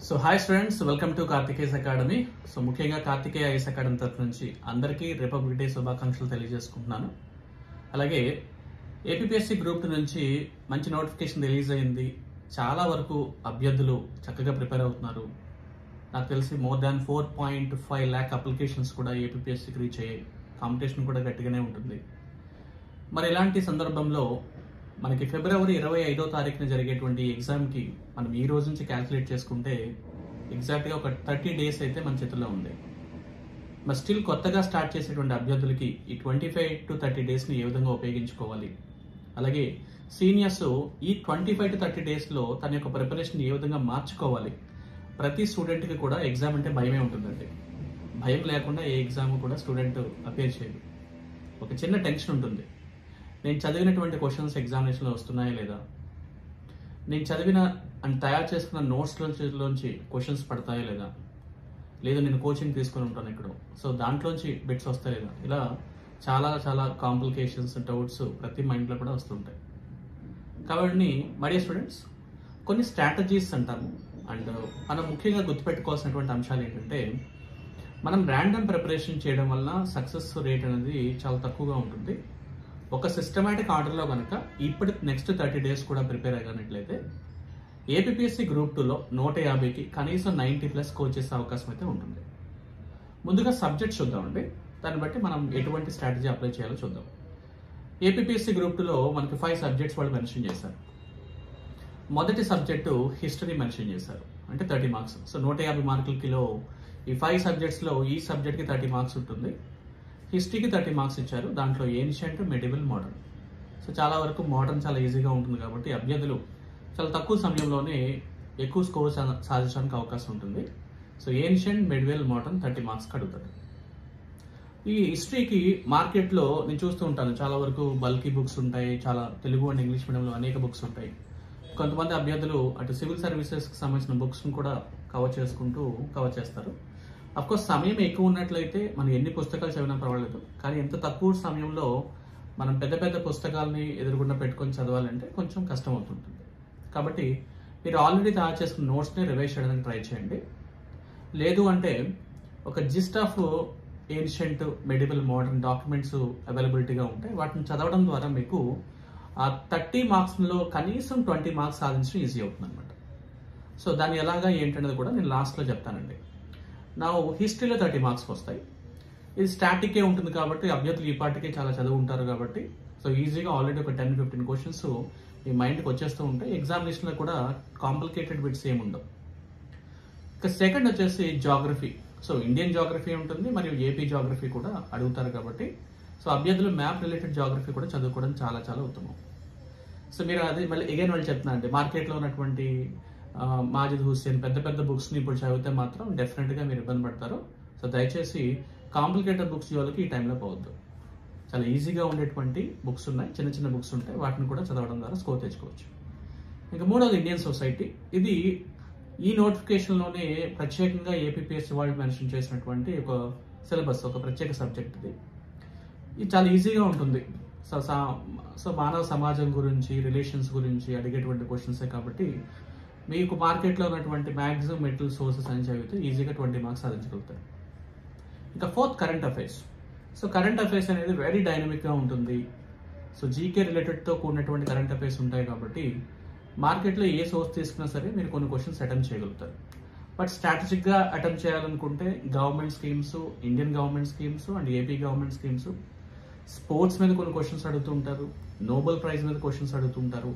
So hi students, welcome to Karthikeyan academy. So ముఖ్యంగా Karthikeya IAS academy తరఫు నుంచి అందరికీ రిపబ్లిక్ డే శుభాకాంక్షలు తెలియజేసుకుంటున్నాను. అలాగే ఏపీపీఎస్సీ గ్రూప్ 2 నుంచి మంచి నోటిఫికేషన్ రిలీజ్ అయింది. చాలా వరకు అభ్యర్థులు చక్కగా ప్రిపేర్ అవుతున్నారు. నాకు తెలిసి మోర్ దాన్ 4.5 lakh అప్లికేషన్స్ కూడా ఏపీపీఎస్సీకి రీచ్ అయ్యాయి. కాంపిటీషన్ కూడా గట్టిగానే ఉంటుంది. మరి ఇలాంటి సందర్భంలో మనకి ఫిబ్రవరి 25వ తారీఖున జరిగేటువంటి ఎగ్జామ్కి మనం ఈ రోజు నుంచి క్యాల్కులేట్ చేసుకుంటే ఎగ్జాక్ట్గా ఒక 30 days అయితే మన చేతుల్లో ఉంది. మరి స్టిల్ కొత్తగా స్టార్ట్ చేసేటువంటి అభ్యర్థులకి ఈ 25 to 30 daysని ఏ విధంగా ఉపయోగించుకోవాలి, అలాగే సీనియర్స్ ఈ 25 to 30 daysలో తన యొక్క ప్రిపరేషన్ ఏ విధంగా మార్చుకోవాలి. ప్రతి స్టూడెంట్కి కూడా ఎగ్జామ్ అంటే భయమే ఉంటుందండి. భయం లేకుండా ఏ ఎగ్జామ్ కూడా స్టూడెంట్ అపేర్ చేయదు. ఒక చిన్న టెన్షన్ ఉంటుంది. నేను చదివినటువంటి క్వశ్చన్స్ ఎగ్జామినేషన్లో వస్తున్నాయా లేదా, నేను చదివిన అండ్ తయారు చేసుకున్న నోట్స్లోంచి క్వశ్చన్స్ పడతాయా లేదా, లేదు నేను కోచింగ్ తీసుకొని ఉంటాను ఇక్కడ, సో దాంట్లోంచి బిట్స్ వస్తాయి లేదా, ఇలా చాలా చాలా కాంప్లికేషన్స్, డౌట్స్ ప్రతి మైండ్లో కూడా వస్తుంటాయి. కాబట్టి మై డియర్ స్టూడెంట్స్, కొన్ని స్ట్రాటజీస్ అంటాము. అండ్ మనం ముఖ్యంగా గుర్తుపెట్టుకోవాల్సినటువంటి అంశాలు ఏంటంటే, మనం ర్యాండమ్ ప్రిపరేషన్ చేయడం వలన సక్సెస్ రేట్ అనేది చాలా తక్కువగా ఉంటుంది. ఒక సిస్టమేటిక్ ఆర్డర్లో కనుక ఇప్పుడు నెక్స్ట్ 30 days కూడా ప్రిపేర్ అయ్యినట్లయితే ఏపీపీఎస్సీ గ్రూప్ 2లో 150కి కనీసం 90+ స్కోర్ చేసే అవకాశం అయితే ఉంటుంది. ముందుగా సబ్జెక్ట్స్ చూద్దామండి. దాన్ని బట్టి మనం ఎటువంటి స్ట్రాటజీ అప్లై చేయాలో చూద్దాం. ఏపీపీఎస్సీ గ్రూప్ 2లో మనకి 5 subjects వాళ్ళు మెన్షన్ చేశారు. మొదటి సబ్జెక్టు హిస్టరీ మెన్షన్ చేశారు, అంటే 30 marks. సో 150 మార్కులకిలో ఈ 5 subjectsలో ఈ సబ్జెక్ట్కి 30 marks ఉంటుంది. హిస్టరీకి 30 marks ఇచ్చారు. దాంట్లో ఏన్షియంట్, మెడివల్, మోడర్న్. సో చాలా వరకు మోడర్న్ చాలా ఈజీగా ఉంటుంది కాబట్టి అభ్యర్థులు చాలా తక్కువ సమయంలోనే ఎక్కువ స్కోర్ సాధించడానికి అవకాశం ఉంటుంది. So ancient, medieval, modern 30 marks అడుగుతారు. ఈ హిస్టరీకి మార్కెట్లో నేను చూస్తూ ఉంటాను, చాలా వరకు బల్కీ బుక్స్ ఉంటాయి, చాలా తెలుగు అండ్ ఇంగ్లీష్ మీడియంలో అనేక బుక్స్ ఉంటాయి. కొంతమంది అభ్యర్థులు అటు సివిల్ సర్వీసెస్కి సంబంధించిన బుక్స్ని కూడా కవర్ చేస్తారు. అఫ్కోర్స్ సమయం ఎక్కువ ఉన్నట్లయితే మనం ఎన్ని పుస్తకాలు చదివినా పర్వాలేదు, కానీ ఎంత తక్కువ సమయంలో మనం పెద్ద పెద్ద పుస్తకాలని ఎదురుగుండా పెట్టుకొని చదవాలంటే కొంచెం కష్టం అవుతుంటుంది. కాబట్టి మీరు ఆల్రెడీ తయారు చేసుకున్న నోట్స్ని రివైజ్ చేయడానికి ట్రై చేయండి. లేదు అంటే ఒక gist of ancient, medieval, modern documents అవైలబిలిటీగా ఉంటాయి. వాటిని చదవడం ద్వారా మీకు ఆ 30 marksలో కనీసం 20 marks సాధించడం ఈజీ అవుతుంది అనమాట. సో దాన్ని ఎలాగా ఏంటనేది కూడా నేను లాస్ట్లో చెప్తానండి. నా హిస్టరీలో 30 marks వస్తాయి. ఇది స్టాటికే ఉంటుంది కాబట్టి అభ్యర్థులు ఈ పాటికే చాలా చదువు ఉంటారు కాబట్టి సో ఈజీగా ఆల్రెడీ ఒక 10-15 questions మీ మైండ్కి వచ్చేస్తూ ఉంటాయి. ఎగ్జామినేషన్లో కూడా కాంప్లికేటెడ్ బిట్స్ ఏమి ఉండవు. ఇక సెకండ్ వచ్చేసి జాగ్రఫీ. సో ఇండియన్ జాగ్రఫీ ఉంటుంది, మరియు ఏపీ జాగ్రఫీ కూడా అడుగుతారు కాబట్టి సో అభ్యర్థులు మ్యాప్ రిలేటెడ్ జాగ్రఫీ కూడా చదువుకోవడం చాలా చాలా ఉత్తమం. సో మీరు అది మళ్ళీ ఎగైన్ వాళ్ళు చెప్తున్నా అండి, మార్కెట్లో ఉన్నటువంటి మాజిద్ హుస్సేన్ పెద్ద పెద్ద బుక్స్ని ఇప్పుడు చదివితే మాత్రం డెఫినెట్గా మీరు ఇబ్బంది పడతారు. సో దయచేసి కాంప్లికేటెడ్ బుక్స్ జోలికి ఈ టైంలో పోవద్దు. చాలా ఈజీగా ఉండేటువంటి బుక్స్ ఉన్నాయి, చిన్న చిన్న బుక్స్ ఉంటాయి, వాటిని కూడా చదవడం ద్వారా స్కోర్ తెచ్చుకోవచ్చు. ఇంకా మూడవది ఇండియన్ సొసైటీ. ఇది ఈ నోటిఫికేషన్లోనే ప్రత్యేకంగా ఏపీపీఎస్సీ వాళ్ళు మెన్షన్ చేసినటువంటి ఒక సిలబస్, ఒక ప్రత్యేక సబ్జెక్ట్. ఇది చాలా ఈజీగా ఉంటుంది. సో మానవ సమాజం గురించి, రిలేషన్స్ గురించి అడిగేటువంటి క్వశ్చన్సే కాబట్టి మీకు మార్కెట్లో ఉన్నటువంటి మ్యాక్సిమం మెటీరియల్ సోర్సెస్ అని చదివితే ఈజీగా 20 marks సాధించగలుగుతారు. ఇంకా fourth current affairs. So current affairs అనేది వెరీ డైనమిక్గా ఉంటుంది. సో జీకే రిలేటెడ్తో కూడినటువంటి కరెంట్ అఫైర్స్ ఉంటాయి కాబట్టి మార్కెట్లో ఏ సోర్స్ తీసుకున్నా సరే మీరు కొన్ని క్వశ్చన్స్ అటెంప్ట్ చేయగలుగుతారు. బట్ స్ట్రాటజిక్గా అటెంప్ట్ చేయాలనుకుంటే government schemes, Indian government schemes and AP government schemes, sports మీద కొన్ని క్వశ్చన్స్ అడుగుతుంటారు, నోబెల్ ప్రైజ్ మీద క్వశ్చన్స్ అడుగుతుంటారు,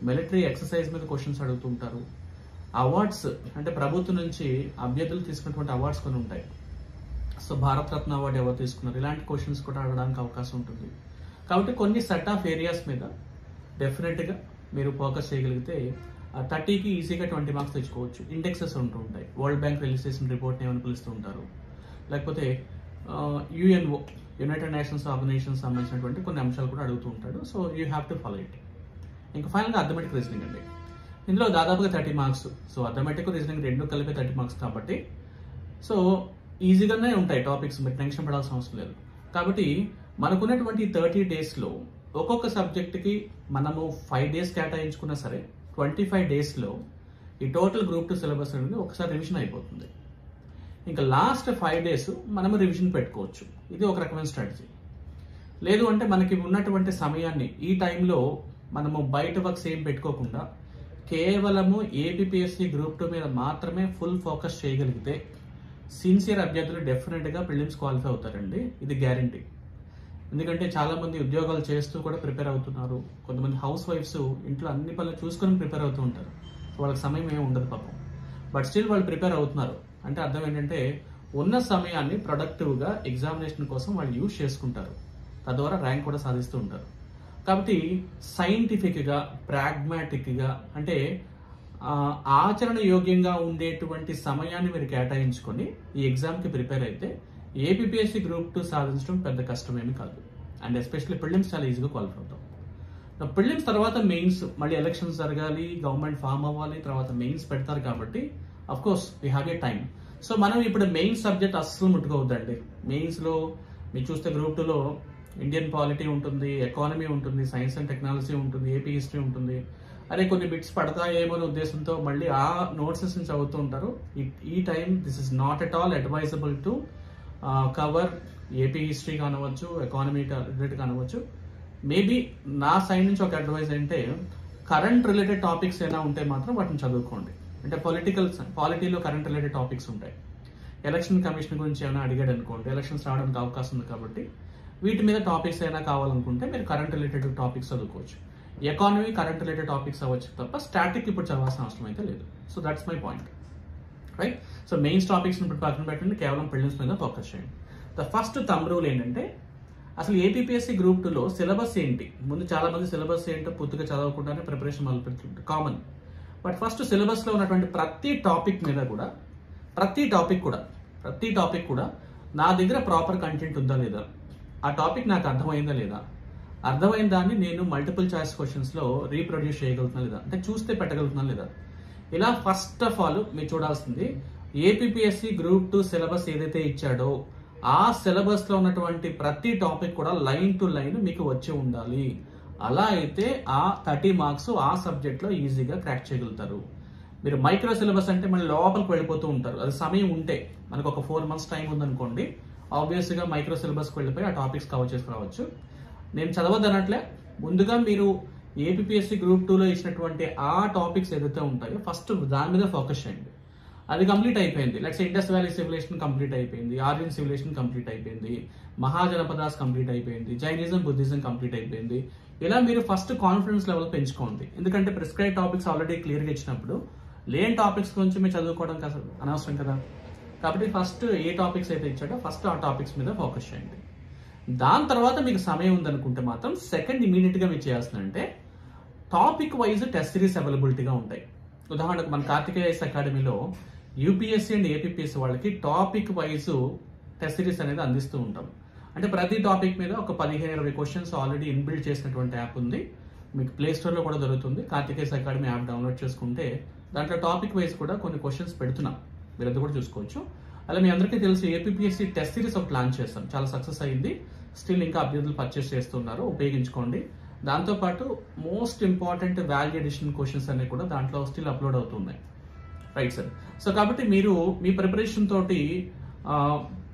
మిలిటరీ ఎక్సర్సైజ్ మీద క్వశ్చన్స్ అడుగుతుంటారు, అవార్డ్స్ అంటే ప్రభుత్వం నుంచి అభ్యర్థులు తీసుకున్నటువంటి అవార్డ్స్ కొన్ని ఉంటాయి. సో భారత్ రత్న అవార్డు ఎవరు తీసుకున్నారు, ఇలాంటి క్వశ్చన్స్ కూడా అడగడానికి అవకాశం ఉంటుంది. కాబట్టి కొన్ని సెట్ ఆఫ్ ఏరియాస్ మీద డెఫినెట్గా మీరు ఫోకస్ చేయగలిగితే 30కి ఈజీగా 20 marks తెచ్చుకోవచ్చు. ఇండెక్సెస్ ఉంటూ ఉంటాయి. వరల్డ్ బ్యాంక్ రిలీజ్ చేసిన రిపోర్ట్ని ఏమని పిలుస్తూ ఉంటారు, లేకపోతే యుఎన్ఓ, యునైటెడ్ నేషన్స్ ఆర్గనైజేషన్ సంబంధించినటువంటి కొన్ని అంశాలు కూడా అడుగుతూ ఉంటాడు. So you have to follow it. ఇంకా ఫైనల్గా అథమెటిక్ రీజనింగ్ అండి. ఇందులో దాదాపుగా 30 marks. సో అథమెటిక్, రీజనింగ్ రెండు కలిపి 30 marks కాబట్టి సో ఈజీగానే ఉంటాయి టాపిక్స్, మీరు టెన్షన్ పడాల్సిన అవసరం లేదు. కాబట్టి మనకున్నటువంటి 30 daysలో ఒక్కొక్క సబ్జెక్ట్కి మనము 5 days కేటాయించుకున్నా సరే 25 daysలో ఈ టోటల్ గ్రూప్ 2 సిలబస్ అనేది ఒకసారి రివిజన్ అయిపోతుంది. ఇంకా లాస్ట్ 5 days మనము రివిజన్ పెట్టుకోవచ్చు. ఇది ఒక రకమైన స్ట్రాటజీ. లేదు అంటే మనకి ఉన్నటువంటి సమయాన్ని ఈ టైంలో మనము బయట వర్క్స్ ఏం పెట్టుకోకుండా కేవలము ఏపీపీఎస్సీ గ్రూప్ 2 మీద మాత్రమే ఫుల్ ఫోకస్ చేయగలిగితే సిన్సియర్ అభ్యర్థులు డెఫినెట్గా ప్రిలిమ్స్ క్వాలిఫై అవుతారండి. ఇది గ్యారంటీ. ఎందుకంటే చాలా మంది ఉద్యోగాలు చేస్తూ కూడా ప్రిపేర్ అవుతున్నారు. కొంతమంది హౌస్ వైఫ్స్ ఇంట్లో అన్ని పనులు చూసుకొని ప్రిపేర్ అవుతూ ఉంటారు. వాళ్ళకి సమయం ఏమి ఉండదు పాపం. బట్ స్టిల్ వాళ్ళు ప్రిపేర్ అవుతున్నారు అంటే అర్థం ఏంటంటే ఉన్న సమయాన్ని ప్రొడక్టివ్గా ఎగ్జామినేషన్ కోసం వాళ్ళు యూజ్ చేసుకుంటారు. తద్వారా ర్యాంక్ కూడా సాధిస్తూ ఉంటారు. కాబట్టి సైంటిఫిక్గా, ప్రాగ్మాటిక్గా అంటే ఆచరణ యోగ్యంగా ఉండేటువంటి సమయాన్ని మీరు కేటాయించుకొని ఈ ఎగ్జామ్కి ప్రిపేర్ అయితే ఏపీపీఎస్సీ గ్రూప్ 2 సాధించడం పెద్ద కష్టమేమి కాదు. అండ్ ఎస్పెషల్లీ ప్రిలిమ్స్ చాలా ఈజీగా క్వాలిఫై అవుతాం. ప్రిలిమ్స్ తర్వాత మెయిన్స్, మళ్ళీ ఎలక్షన్స్ జరగాలి, గవర్నమెంట్ ఫామ్ అవ్వాలి, తర్వాత మెయిన్స్ పెడతారు కాబట్టి of course we have a time. So మనం ఇప్పుడు మెయిన్ సబ్జెక్ట్ అస్సలు ముట్టుకోవద్దండి. మెయిన్స్లో మీరు చూస్తే గ్రూప్ 2లో ఇండియన్ పాలిటీ ఉంటుంది, ఎకానమీ ఉంటుంది, సైన్స్ అండ్ టెక్నాలజీ ఉంటుంది, ఏపీ హిస్టరీ ఉంటుంది. అరే కొన్ని బిట్స్ పడతాయేమో అనే ఉద్దేశంతో మళ్ళీ ఆ నోట్స్ చదువుతూ ఉంటారు. ఈ time this is not at all advisable to cover AP history కానవచ్చు, ఎకానమీ రిలేటెడ్ కానవచ్చు. మేబీ నా సైడ్ నుంచి ఒక అడ్వైజ్ అంటే కరెంట్ రిలేటెడ్ టాపిక్స్ ఏమైనా ఉంటే మాత్రం వాటిని చదువుకోండి. అంటే పాలిటీలో కరెంట్ రిలేటెడ్ టాపిక్స్ ఉంటాయి. ఎలక్షన్ కమిషన్ గురించి ఏమైనా అడిగాడు అనుకోండి, ఎలక్షన్స్ రావడానికి అవకాశం ఉంది కాబట్టి వీటి మీద టాపిక్స్ అయినా కావాలనుకుంటే మీరు కరెంట్ రిలేటెడ్ టాపిక్స్ చదువుకోవచ్చు. ఎకానమీ కరెంట్ రిలేటెడ్ టాపిక్స్ అవ్వచ్చు తప్ప స్టాటిక్ ఇప్పుడు చదవాల్సిన అవసరం అయితే లేదు. So that's my point, right? So mains topics ఇప్పుడు పక్కన పెట్టండి, కేవలం ప్రిలిమ్స్ మీద ఫోకస్ చేయండి. ద ఫస్ట్ థంబ్ రూల్ ఏంటంటే అసలు ఏపీపీఎస్సీ గ్రూప్ 2లో సిలబస్ ఏంటి? ముందు చాలా మంది సిలబస్ ఏంటో పూర్తిగా చదవకుండానే ప్రిపరేషన్ మొదలు పెడుతుంటారు, కామన్. బట్ ఫస్ట్ సిలబస్లో ఉన్నటువంటి ప్రతి టాపిక్ మీద కూడా ప్రతి టాపిక్ కూడా నా దగ్గర ప్రాపర్ కంటెంట్ ఉందా లేదా, ఆ టాపిక్ నాకు అర్థమైందా లేదా, అర్థమైన దాన్ని నేను మల్టిపుల్ చాయిస్ క్వశ్చన్స్లో రీప్రొడ్యూస్ చేయగలుగుతున్నా లేదా, అంటే చూస్తే పెట్టగలుగుతున్నా లేదా. ఇలా ఫస్ట్ ఆఫ్ ఆల్ మీరు చూడాల్సింది ఏపీపీఎస్సీ గ్రూప్ 2 సిలబస్ ఏదైతే ఇచ్చాడో ఆ సిలబస్ లో ఉన్నటువంటి ప్రతి టాపిక్ కూడా లైన్ టు లైన్ మీకు వచ్చి ఉండాలి. అలా అయితే ఆ 30 మార్క్స్ ఆ సబ్జెక్ట్ లో ఈజీగా క్రాక్ చేయగలుగుతారు. మీరు మైక్రో సిలబస్ అంటే మళ్ళీ లోపలికి వెళ్ళిపోతూ ఉంటారు. అది సమయం ఉంటే మనకు ఒక 4 months టైం ఉందనుకోండి, ఆబ్వియస్ గా మైక్రో సిలబస్కి వెళ్ళిపోయి ఆ టాపిక్స్ కవర్ చేసుకురావచ్చు. నేను చదవద్దనట్లే, ముందుగా మీరు ఏపీపీఎస్సీ గ్రూప్ 2లో ఇచ్చినటువంటి ఆ టాపిక్స్ ఏదైతే ఉంటాయో ఫస్ట్ దాని మీద ఫోకస్ చేయండి. అది కంప్లీట్ అయిపోయింది, like Indus valley civilisation complete అయిపోయింది, ఆర్యన్ సివిలైజేషన్ కంప్లీట్ అయిపోయింది, మహాజనపదాస్ కంప్లీట్ అయిపోయింది, జైనిజం బుద్ధిజం కంప్లీట్ అయిపోయింది. ఇలా మీరు ఫస్ట్ కాన్ఫిడెన్స్ లెవెల్ పెంచుకోండి. ఎందుకంటే ప్రిస్క్రైబ్ టాపిక్స్ ఆల్రెడీ క్లియర్గా ఇచ్చినప్పుడు లేని టాపిక్స్ గురించి మీరు చదువుకోవడం అనవసరం కదా. కాబట్టి ఫస్ట్ ఏ టాపిక్స్ అయితే ఇచ్చాడో ఫస్ట్ ఆ టాపిక్స్ మీద ఫోకస్ చేయండి. దాని తర్వాత మీకు సమయం ఉందనుకుంటే మాత్రం సెకండ్ ఇమీడియట్గా మీరు చేయాల్సిందంటే టాపిక్ వైజ్ టెస్ట్ సిరీస్ అవైలబిలిటీగా ఉంటాయి. ఉదాహరణకు మన కార్తికేయస్ అకాడమీలో యూపీఎస్సీ అండ్ ఏపీపీఎస్సీ వాళ్ళకి టాపిక్ వైజ్ టెస్ట్ సిరీస్ అనేది అందిస్తూ ఉంటాం. అంటే ప్రతి టాపిక్ మీద ఒక 15-20 క్వశ్చన్స్ ఆల్రెడీ ఇన్బిల్డ్ చేసినటువంటి యాప్ ఉంది. మీకు ప్లే స్టోర్లో కూడా దొరుకుతుంది. కార్తికేయస్ అకాడమీ యాప్ డౌన్లోడ్ చేసుకుంటే దాంట్లో టాపిక్ వైజ్ కూడా కొన్ని క్వశ్చన్స్ పెడుతున్నాం, మీరు అది కూడా చూసుకోవచ్చు. అలా మీ అందరికీ తెలుసు ఏపీపీఎస్సీ టెస్ట్ సిరీస్ ఒక ప్లాన్ చేస్తాం, చాలా సక్సెస్ అయింది. స్టిల్ ఇంకా అభ్యర్థులు పర్చేస్ చేస్తున్నారు, ఉపయోగించుకోండి. దాంతోపాటు most important value edition questions అనేవి కూడా దాంట్లో స్టిల్ అప్లోడ్ అవుతున్నాయి, రైట్ సార్? సో కాబట్టి మీరు మీ ప్రిపరేషన్ తోటి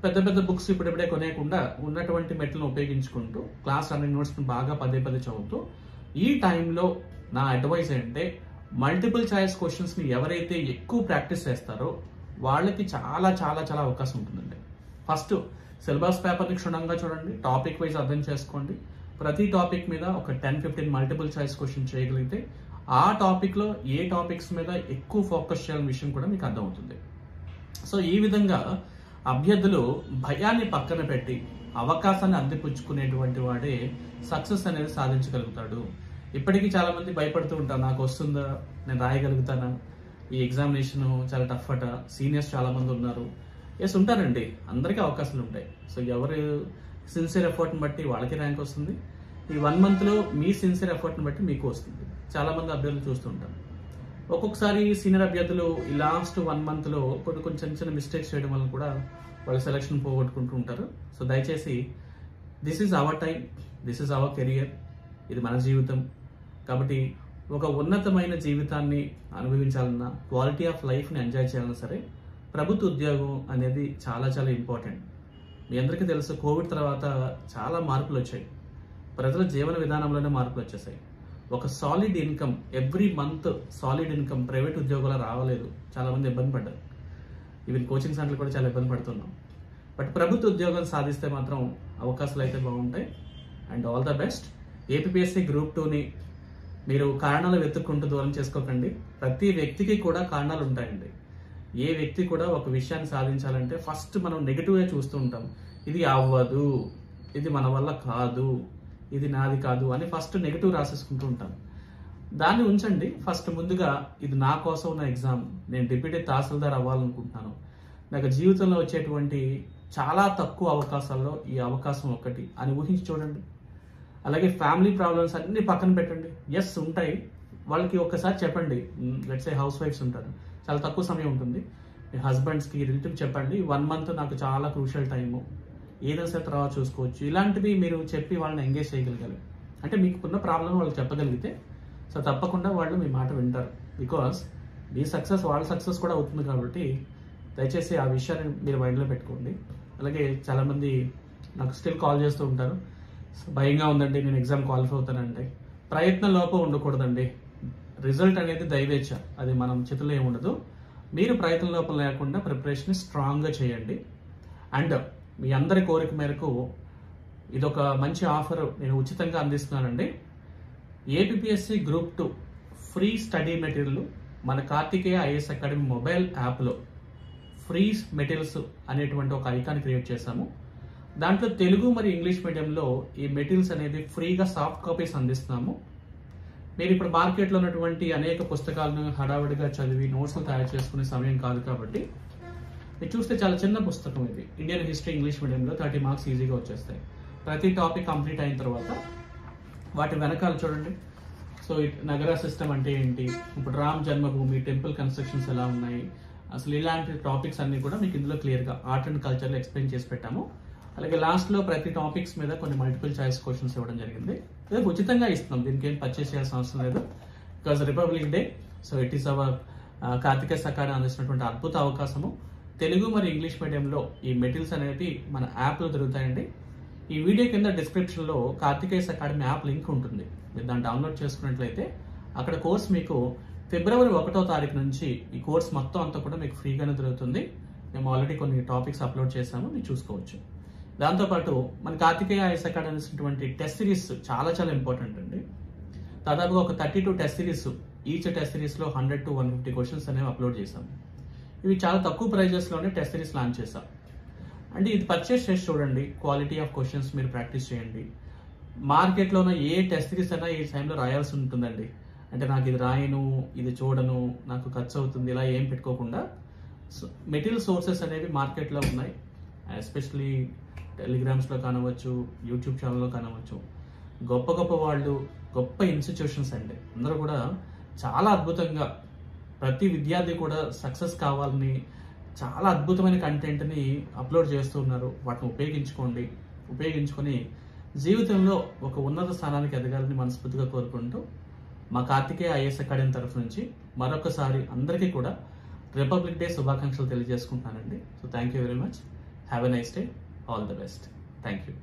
పెద్ద పెద్ద బుక్స్ ఇప్పుడిప్పుడే కొనేయకుండా ఉన్నటువంటి మెట్లను ఉపయోగించుకుంటూ క్లాస్ రన్నింగ్ నోట్స్ని బాగా పదే చదువుతూ ఈ టైంలో నా అడ్వైస్ ఏంటంటే మల్టిపుల్ చాయిస్ క్వశ్చన్స్ని ఎవరైతే ఎక్కువ ప్రాక్టీస్ చేస్తారో వాళ్ళకి చాలా చాలా చాలా అవకాశం ఉంటుందండి. ఫస్ట్ సిలబస్ పేపర్ని క్షుణ్ణంగా చూడండి, టాపిక్ వైజ్ అర్థం చేసుకోండి. ప్రతి టాపిక్ మీద ఒక 10-15 మల్టిపుల్ చాయిస్ క్వశ్చన్ చేయగలిగితే ఆ టాపిక్లో ఏ టాపిక్స్ మీద ఎక్కువ ఫోకస్ చేయాలనే విషయం కూడా మీకు అర్థమవుతుంది. సో ఈ విధంగా అభ్యర్థులు భయాన్ని పక్కన పెట్టి అవకాశాన్ని అందిపుచ్చుకునేటువంటి వాడే సక్సెస్ అనేది సాధించగలుగుతాడు. ఇప్పటికీ చాలా మంది భయపడుతూ ఉంటారు, నాకు వస్తుందా, నేను రాయగలుగుతానా, ఈ ఎగ్జామినేషన్ చాలా టఫ్ అట, సీనియర్స్ చాలా మంది ఉన్నారు. ఎస్ ఉంటారండి, అందరికీ అవకాశాలు ఉంటాయి. సో ఎవరు సిన్సియర్ ఎఫర్ట్ని బట్టి వాళ్ళకి ర్యాంక్ వస్తుంది. ఈ 1 monthలో మీ సిన్సియర్ ఎఫర్ట్ని బట్టి మీకు వస్తుంది. చాలా మంది అభ్యర్థులు చూస్తుంటారు, ఒక్కొక్కసారి సీనియర్ అభ్యర్థులు ఈ లాస్ట్ 1 monthలో కొన్ని చిన్న మిస్టేక్స్ చేయడం వల్ల కూడా వాళ్ళ సెలక్షన్ పోగొట్టుకుంటూ ఉంటారు. సో దయచేసి this is our time, this is our career, ఇది మన జీవితం. కాబట్టి ఒక ఉన్నతమైన జీవితాన్ని అనుభవించాలన్నా, క్వాలిటీ ఆఫ్ లైఫ్ని ఎంజాయ్ చేయాలన్నా సరే ప్రభుత్వ ఉద్యోగం అనేది చాలా చాలా ఇంపార్టెంట్. మీ అందరికీ తెలుసు, కోవిడ్ తర్వాత చాలా మార్పులు వచ్చాయి. ప్రజల జీవన విధానంలోనే మార్పులు వచ్చేసాయి. ఒక solid income every month, solid income private ఉద్యోగాలు రావలేదు. చాలామంది ఇబ్బంది పడ్డారు. ఈవెన్ కోచింగ్ సెంటర్లు కూడా చాలా ఇబ్బంది పడుతున్నాం. బట్ ప్రభుత్వ ఉద్యోగాలు సాధిస్తే మాత్రం అవకాశాలు అయితే బాగుంటాయి. And all the best. APSC group 2ని మీరు కారణాలు వెతుక్కుంటూ దూరం చేసుకోకండి. ప్రతి వ్యక్తికి కూడా కారణాలు ఉంటాయండి. ఏ వ్యక్తి కూడా ఒక విషయాన్ని సాధించాలంటే ఫస్ట్ మనం నెగిటివ్గా చూస్తూ ఉంటాం. ఇది అవ్వదు, ఇది మన వల్ల కాదు, ఇది నాది కాదు అని ఫస్ట్ నెగిటివ్ రాసేసుకుంటూ ఉంటాం. దాన్ని ఉంచండి. ఫస్ట్ ముందుగా ఇది నా కోసం ఉన్న ఎగ్జామ్, నేను డిప్యూటీ తహసీల్దార్ అవ్వాలనుకుంటున్నాను, నాకు జీవితంలో వచ్చేటువంటి చాలా తక్కువ అవకాశాల్లో ఈ అవకాశం ఒకటి అని ఊహించి చూడండి. అలాగే ఫ్యామిలీ ప్రాబ్లమ్స్ అన్ని పక్కన పెట్టండి. ఎస్ ఉంటాయి, వాళ్ళకి ఒక్కసారి చెప్పండి. లెట్స్ సే హౌస్ వైఫ్స్ ఉంటారు, చాలా తక్కువ సమయం ఉంటుంది. మీ హస్బెండ్స్కి, రిలేటివ్ చెప్పండి, 1 month నాకు చాలా క్రూషియల్ టైము, ఏదైనా సరే తర్వాత చూసుకోవచ్చు. ఇలాంటివి మీరు చెప్పి వాళ్ళని ఎంగేజ్ చేయగలగాలి. అంటే మీకున్న ప్రాబ్లం వాళ్ళకి చెప్పగలిగితే సో తప్పకుండా వాళ్ళు మీ మాట వింటారు. బికాస్ మీ సక్సెస్ వాళ్ళ సక్సెస్ కూడా అవుతుంది. కాబట్టి దయచేసి ఆ విషయాన్ని మీరు మైండ్లో పెట్టుకోండి. అలాగే చాలామంది నాకు స్టిల్ కాల్ చేస్తూ ఉంటారు, భయంగా ఉందండి, నేను ఎగ్జామ్ క్వాలిఫై అవుతానండి. ప్రయత్నం లోపం ఉండకూడదండి. రిజల్ట్ అనేది దైవేచ్ఛ, అది మనం చేతుల్లో ఏమి ఉండదు. మీరు ప్రయత్నం లోపం లేకుండా ప్రిపరేషన్ స్ట్రాంగ్గా చేయండి. అండ్ మీ అందరి కోరిక మేరకు ఇదొక మంచి ఆఫర్ నేను ఉచితంగా అందిస్తున్నానండి. APSC group 2 free study material మన కార్తికేయ ఐఏఎస్ అకాడమీ మొబైల్ యాప్లో ఫ్రీ మెటీరియల్స్ అనేటువంటి ఒక ఐకాన్ క్రియేట్ చేశాము. దాంట్లో తెలుగు మరియు ఇంగ్లీష్ మీడియంలో ఈ మెటీరియల్స్ అనేది ఫ్రీగా సాఫ్ట్ కాపీస్ అందిస్తున్నాము. మీరు ఇప్పుడు మార్కెట్లో ఉన్నటువంటి అనేక పుస్తకాలను హడావుడిగా చదివి నోట్స్లు తయారు చేసుకునే సమయం కాదు. కాబట్టి మీరు చూస్తే చాలా చిన్న పుస్తకం ఇది. ఇండియన్ హిస్టరీ ఇంగ్లీష్ మీడియంలో 30 మార్క్స్ ఈజీగా వచ్చేస్తాయి. ప్రతి టాపిక్ కంప్లీట్ అయిన తర్వాత వాటి వెనకాల చూడండి. సో నగర సిస్టమ్ అంటే ఏంటి, ఇప్పుడు రామ్ జన్మభూమి టెంపుల్ కన్స్ట్రక్షన్స్ ఎలా ఉన్నాయి, అసలు ఇలాంటి టాపిక్స్ అన్ని కూడా మీకు ఇందులో క్లియర్గా ఆర్ట్ అండ్ కల్చర్లో ఎక్స్ప్లెయిన్ చేసి పెట్టాము. అలాగే లాస్ట్లో ప్రతి టాపిక్స్ మీద కొన్ని మల్టిపుల్ చాయిస్ క్వశ్చన్స్ ఇవ్వడం జరిగింది. ఇది ఉచితంగా ఇస్తున్నాం, దీనికి ఏం పర్చేస్ చేయాల్సిన అవసరం లేదు. Because Republic Day, so it is our Karthikeya academy అందిస్తున్నటువంటి అద్భుత అవకాశము. తెలుగు మరియు ఇంగ్లీష్ మీడియంలో ఈ మెటీరియల్స్ అనేవి మన యాప్లో దొరుకుతాయండి. ఈ వీడియో కింద డిస్క్రిప్షన్లో కార్తికేయ అకాడమీ యాప్ లింక్ ఉంటుంది. మీరు దాన్ని డౌన్లోడ్ చేసుకున్నట్లయితే అక్కడ కోర్స్ మీకు ఫిబ్రవరి 1వ తారీఖు నుంచి ఈ కోర్స్ మొత్తం అంతా కూడా మీకు ఫ్రీగానే దొరుకుతుంది. మేము ఆల్రెడీ కొన్ని టాపిక్స్ అప్లోడ్ చేసాము, మీరు చూసుకోవచ్చు. దాంతోపాటు మన కార్తికేయ ఐఏఎస్ అకాడమీ ఇచ్చినటువంటి టెస్ట్ సిరీస్ చాలా చాలా ఇంపార్టెంట్ అండి. దాదాపుగా ఒక 32 టెస్ట్ సిరీస్, ఈచ్ టెస్ట్ సిరీస్లో 100 to 150 క్వశ్చన్స్ అనేవి అప్లోడ్ చేసాము. ఇవి చాలా తక్కువ ప్రైజెస్లోనే టెస్ట్ సిరీస్ లాంచ్ చేసాం. అంటే ఇది పర్చేస్ చేసి చూడండి, క్వాలిటీ ఆఫ్ క్వశ్చన్స్ మీరు ప్రాక్టీస్ చేయండి. మార్కెట్లో ఉన్న ఏ టెస్ట్ సిరీస్ అయినా ఈ టైంలో రాయాల్సి ఉంటుందండి. అంటే నాకు ఇది రాయను, ఇది చూడను, నాకు ఖర్చు అవుతుంది, ఇలా ఏం పెట్టుకోకుండా మెటీరియల్ సోర్సెస్ అనేవి మార్కెట్లో ఉన్నాయి. ఎస్పెషలీ టెలిగ్రామ్స్లో కానవచ్చు, యూట్యూబ్ ఛానల్లో కానవచ్చు. గొప్ప గొప్ప వాళ్ళు, గొప్ప ఇన్స్టిట్యూషన్స్ అండి, అందరూ కూడా చాలా అద్భుతంగా ప్రతి విద్యార్థి కూడా సక్సెస్ కావాలని చాలా అద్భుతమైన కంటెంట్ని అప్లోడ్ చేస్తూ ఉన్నారు. వాటిని ఉపయోగించుకొని జీవితంలో ఒక ఉన్నత స్థానానికి ఎదగాలని మనస్ఫూర్తిగా కోరుకుంటూ మా కార్తికేయ ఐఏఎస్ అకాడమీ తరఫు నుంచి మరొకసారి అందరికీ కూడా రిపబ్లిక్ డే శుభాకాంక్షలు తెలియజేసుకుంటున్నానండి. So thank you very much. Have a nice day. All the best. Thank you.